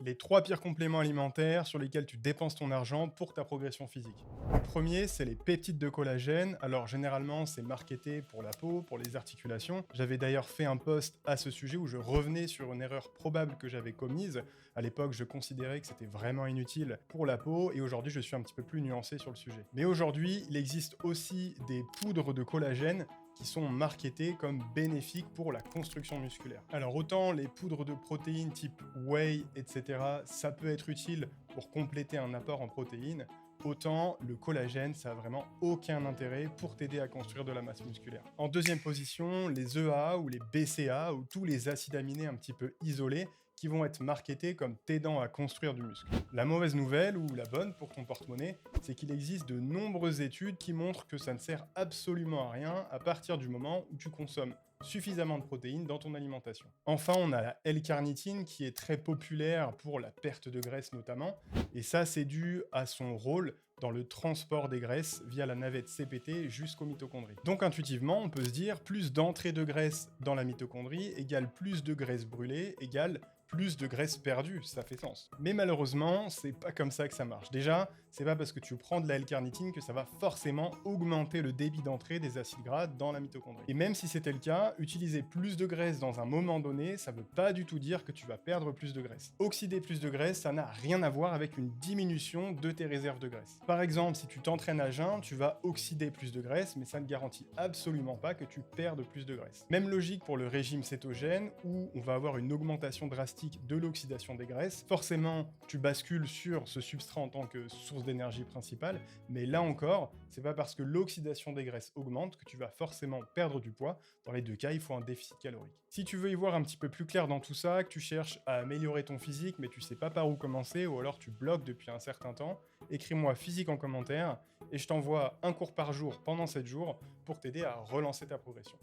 Les 3 pires compléments alimentaires sur lesquels tu dépenses ton argent pour ta progression physique. Le premier, c'est les peptides de collagène. Alors généralement, c'est marketé pour la peau, pour les articulations. J'avais d'ailleurs fait un post à ce sujet où je revenais sur une erreur probable que j'avais commise. À l'époque, je considérais que c'était vraiment inutile pour la peau et aujourd'hui, je suis un petit peu plus nuancé sur le sujet. Mais aujourd'hui, il existe aussi des poudres de collagène qui sont marketées comme bénéfiques pour la construction musculaire. Alors autant les poudres de protéines type whey, etc., ça peut être utile pour compléter un apport en protéines, autant le collagène, ça a vraiment aucun intérêt pour t'aider à construire de la masse musculaire. En deuxième position, les EAA ou les BCA, ou tous les acides aminés un petit peu isolés, qui vont être marketés comme t'aidant à construire du muscle. La mauvaise nouvelle, ou la bonne pour ton porte-monnaie, c'est qu'il existe de nombreuses études qui montrent que ça ne sert absolument à rien à partir du moment où tu consommes suffisamment de protéines dans ton alimentation. Enfin, on a la L-carnitine qui est très populaire pour la perte de graisse notamment, et ça c'est dû à son rôle dans le transport des graisses via la navette CPT jusqu'aux mitochondries. Donc intuitivement, on peut se dire plus d'entrée de graisse dans la mitochondrie égale plus de graisse brûlée égale plus de graisse perdue, ça fait sens. Mais malheureusement, c'est pas comme ça que ça marche. Déjà, c'est pas parce que tu prends de la L-carnitine que ça va forcément augmenter le débit d'entrée des acides gras dans la mitochondrie. Et même si c'était le cas, utiliser plus de graisse dans un moment donné, ça veut pas du tout dire que tu vas perdre plus de graisse. Oxyder plus de graisse, ça n'a rien à voir avec une diminution de tes réserves de graisse. Par exemple, si tu t'entraînes à jeun, tu vas oxyder plus de graisse, mais ça ne garantit absolument pas que tu perdes plus de graisse. Même logique pour le régime cétogène, où on va avoir une augmentation drastique de l'oxydation des graisses. Forcément, tu bascules sur ce substrat en tant que source d'énergie principale, mais là encore, c'est pas parce que l'oxydation des graisses augmente que tu vas forcément perdre du poids. Dans les deux cas, il faut un déficit calorique. Si tu veux y voir un petit peu plus clair dans tout ça, que tu cherches à améliorer ton physique, mais tu sais pas par où commencer, ou alors tu bloques depuis un certain temps, écris-moi physique en commentaire, et je t'envoie un cours par jour pendant 7 jours pour t'aider à relancer ta progression.